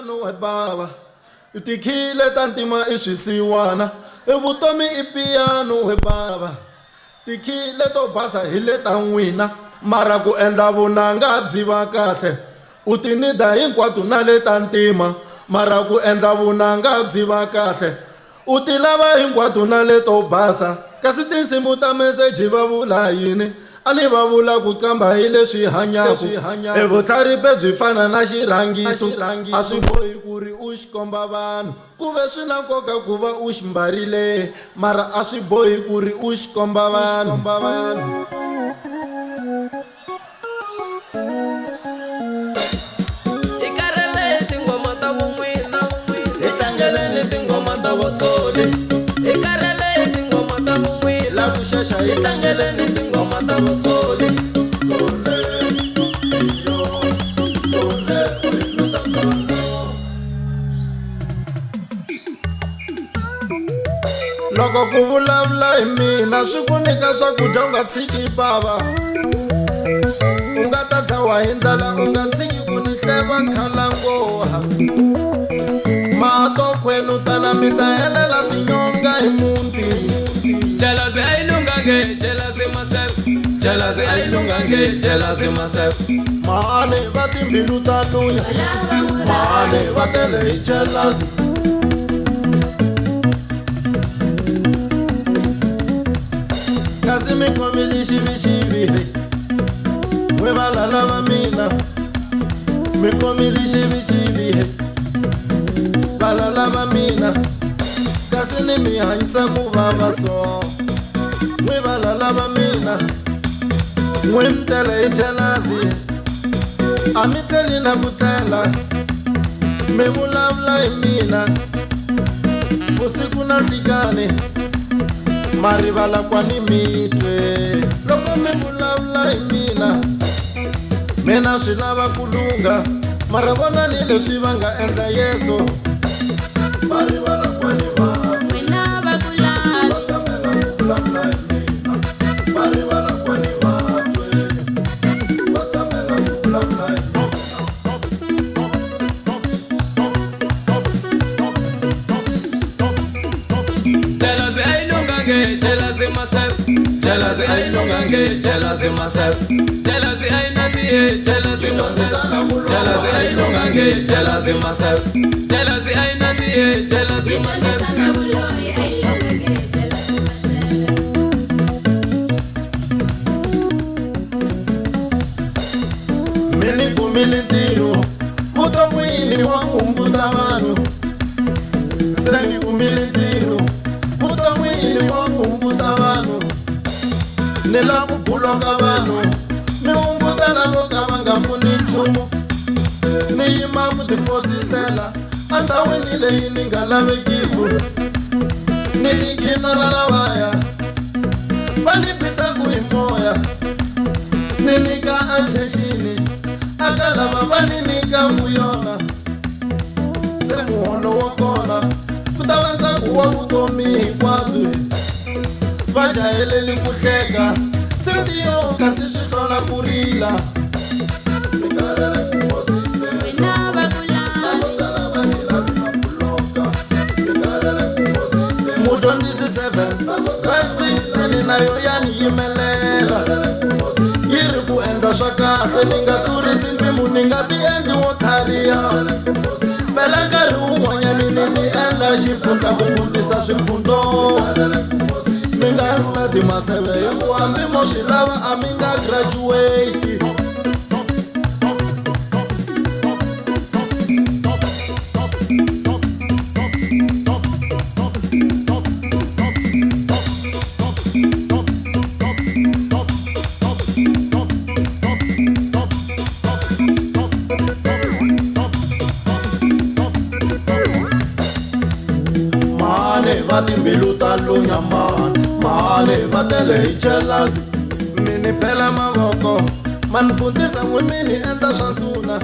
piano we baba tikhile tantima iswisiwana evutomi I piano we baba tikhile to basa hi le ta n'wina mara ku endla vunanga byi va kahle u tinida hinkwato na le ta ntima mara ku endla vunanga byi va kahle u ti lava hinkwato na le to basa kasi tinsimu ta meseji va vula yini a ni va vula ku kamba hi leswi hanyaku evutlhari byi fana na xirhangiso a swi bohi ku ri u xi komba vanhu ku ve swi na nkoka ku va u xi mbarile mara a swi bohi ku ri u xi komba vanhu Shasha itangele ni tingoma ta vosoli sole yo sole nusa solo loko ku vulavula hi mina swi ku nyika swakudya u nga tshiki bava u nga ta dlawa hi ndlala u nga tshiki ku ni hleva khalangoha mato kwenu tana mi ta helela tinyonga hi muti Jealousy ayilungange, jealousy myself. Mane va timbilu ta nuya mane va tele hi jealousy kasi mi khomile xivixivi we valala va mina mi khomile xivixivi valala va mina kasi ni mi hanyisa ku vava so we valala va mina n'we mi tele hi jealousy a mi teli na ku tlela mi vulavula hi mina vusiku na nhlikani ma rivala kwani mi twe loko mi vulavula hi mina swi lava ku lunga mara vona ni leswi va nga endla yeso ma rivala kwani va Jealousy ayilungange, jealousy myself. Jealousy ayinandiye, jealousy myself. Jealousy ayilungange, jealousy myself. Jealousy ayinandiye, jealousy myself. Mini kumili tiro, muto mwini wa kumbuta vanu. Sengi kumili tiro, muto mwini wa kumbuta vanu. Nila kubuloka vanu, ni umbuta na boka vanga funi nchumu. Ni yima kutifositela, anta wenile ininga lave kibu. Ni ikina ralavaya, palipisa kuimoya. Ninika ancheshini, akalama vaninika kuyona. Semuhono wakona, kutawanza kuwa utomi hikwatu. Vajaheleli kuhleka sindiyo kasi swi hlola ku rila mikarhele ku fosite wena va kula tala va hila vina kuloka mikarhele ku fosite mudyondzisi 7 verse 16 na yo ya ni yimelela yi ri ku endla swa kahle ni nga tlurisi mpimo ni nga ti endli wo tlhariha phela nkarhi wun'wanyani ni ti endla xiphunta ku puntisa swipfunto mi nga study maseve hiku hambi mo swi lava a mi nga graduate mane va timbilu ta lunya mane va tele hi jealousy mini phela mavoko mani fundisa n'we mini endla swa nsuna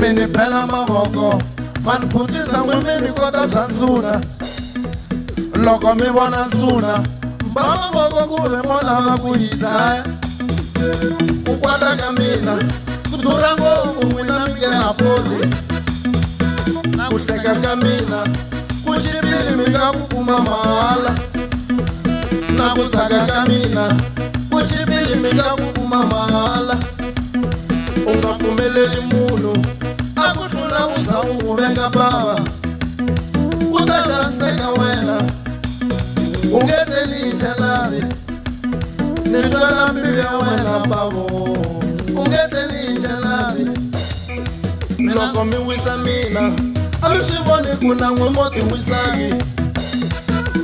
mini phela mavoko mani fundisa n'we mini kota swa nsuna loko mi vona nsuna mba mavoko ku ve mo lava ku yi dlaya ku kwata ka mina ku durha ngopfu n'wina mi nge afford ka mina ku chipili mi nga ku kuma mahala na ku tsaka ka mina ku chipili mi nga ku kuma mahala u nga pfumeleli munhu a ku hlula u za u n'wi venga bava ku ta xaniseka wena u ngeteli hi jalasi ni twela mbilu ya wena bavo u ngeteli hi jalasi loko mi wisa mina a mi swi voni ku na n'we mo ti wisaki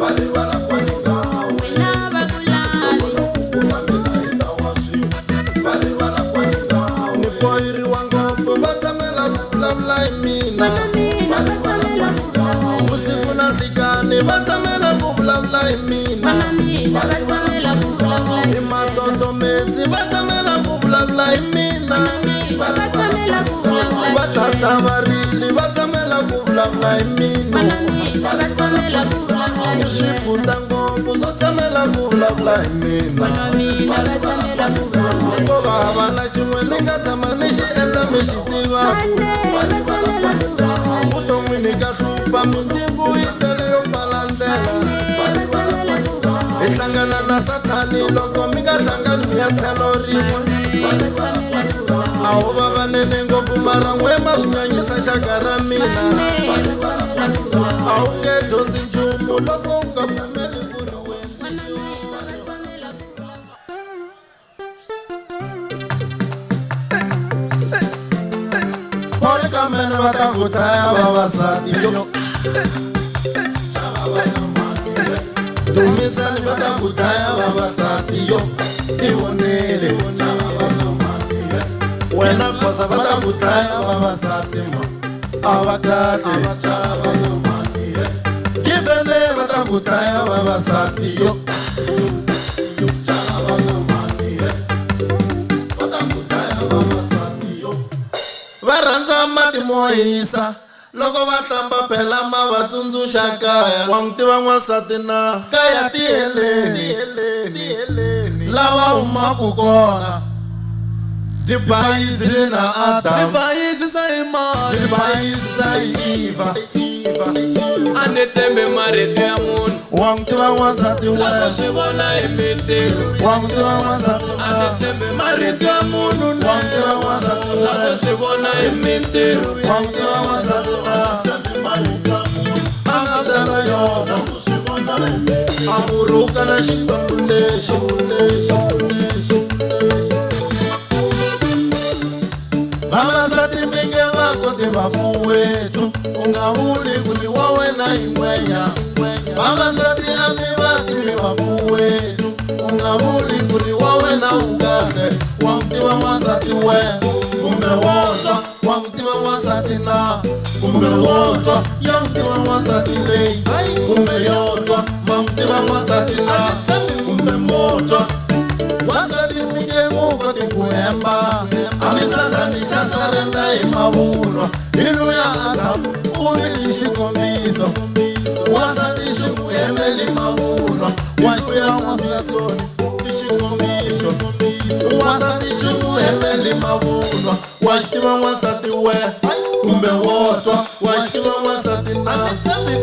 varivala kwanigawe ni bohiriwa ngopfu va tsamela ku vulavula hi mina vusiku na nhlikani va tsamela ku vulavula hi mina hi matotometsi va tsamela ku vulavula hi mina va tata varili va tsamela ku vulavula hi mina ni swi kuta ngopfu to tsamela ku vulavula hi mina ko va hava na xin'we ni nga tshama ni xi endla mi xi tivaku vuton'wini ka hlupha mindzingu yi tele yo pfala ndlela hi hlangana na sathani loko mi nga hlangani mi ya tlhelo rin'we a ho vavanene ngopfu mara n'we ma swi nyanyisa xaka ra mina a wu nge dyondzi nchumu loko u nga pfumeli ku ri poli ka mene va ta ku dlaya vavasati yo dumisani va ta ku dlaya vavasati yo i vonile wena khosa va ta ku dlaya vavasati ma a va kahle givene va ta ku dlaya vavasati yo va rhandza mati mo hisa loko va hlamba phela ma va tsundzuxa kaya wa n'wi tiva n'wansati na kaya ti heleni lava humaku kona tibayizi na Adam tibayizi sa imani tibayizi sa Iva a ni tshembi marito ya munhu wa n'wi tiva n'wansati loko swi vona hi mintirho wa n'wi tiva n'wansati a ni tshembi marito ya munhu wa n'wi tiva n'wansati loko swi vona hi mintirho wa n'wi tiva n'wansati a nga byala yona a vuruka na xikwembu lexi vavasati mi nge va koti vafuwetu u nga vuli ku ni wa wena hi n'wenya vavasati a mi va tivi vafuwetu u nga vuli ku ni wa wena u kahle wa n'wi tiva n'wansati we kumbe wotwa wa n'wi tiva n'wansati na kumbe wotwa ya n'wi tiva n'wansati leyi kumbe yotwa ma n'wi tiva n'wansati na kumbe motwa wasati mi nge n'wu koti ku hemba amisatani xa sarenda hi mavunwa hi luya Adamu u ri ni xikombiso wasati xi n'wu hemeli mavunwa wa luya Samusoni i xikombiso wasati xi n'wu hemeli mavunwa wa xi tiva n'wansati we kumbe wotwa wa xi tiva n'wansati na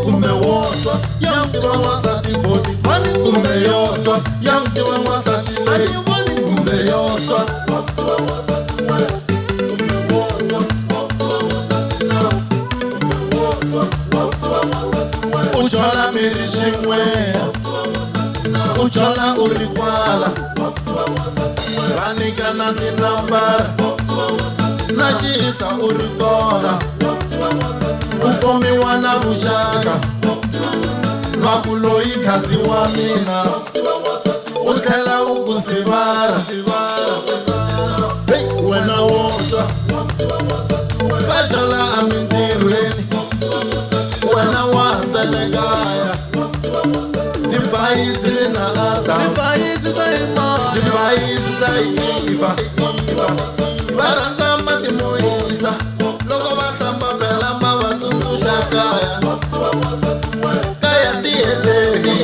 kumbe wotwa ya n'wi tiva n'wansati boti kumbe yotwa ya n'wi tiva n'wansati leyi kumbe yotwa wa tiva n'wansati we kumbe wotwa wa tiva n'wansati na kumbe wotwa wa tiva n'wansati we u chola miri xin'we u chola u ri kwala va nyikana tinambara na xisa u ri kona u khomiwa na vuxaka lwaku loyi khasi wa mina u tlhela u ku sivara wena wotwa va jola a mintirhweni wena wa selekaya tibayizi na Adam tibayizi sa Iva va rhandza mati mo hisa loko va hlamba phela ma va tsundzuxa kaya ti heleni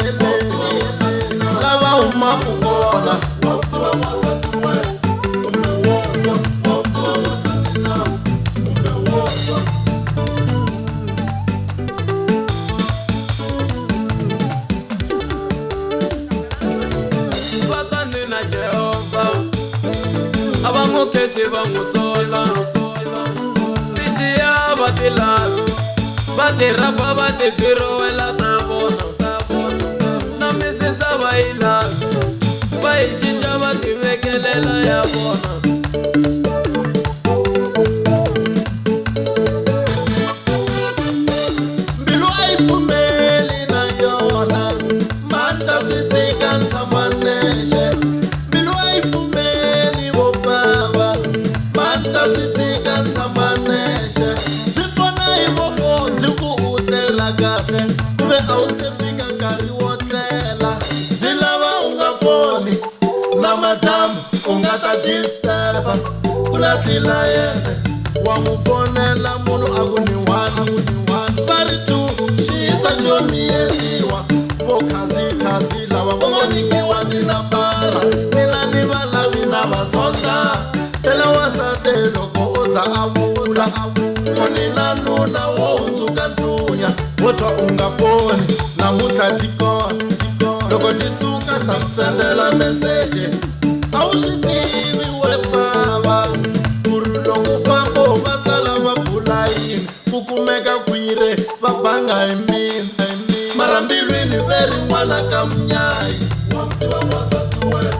lava humaku kona n'wi sola lexi ya va ti lavi va ti rapa va ti dirowela ta vona na misisa va yi lavi va yi cinca va ti vekelela ya vona mbilu a yi pfumeli na yona manda swi tika ntshama nexe mbilu a yi pfumeli vo bava manda swi tika ntshama nexe byi pfuna hi vofo byi ku u tlela kahle kuve a wu se fika nkarhi wo tlela byi lava u nga foni na madamu u nga ta disturba ku na tlilayente wa n'wi fonela munhu a ku ni one va ri tu xiyisa xo miyeliwa vo khazikhazi lava vo ngo nyikiwa tinambara mina ni valavi na vasonta tela wasate loko u za a vula muni na nuna wo hundzuka ntunya wo twa u nga foni namuntlha tikona loko ti suka ta mi sendela meseji a wu swi tivi we bava ku ri loko famba u va sala va bulayini ku kumeka kwire va banga hi mina mara mbilwini ve rin'wana ka munyayi wa tiva wasati wena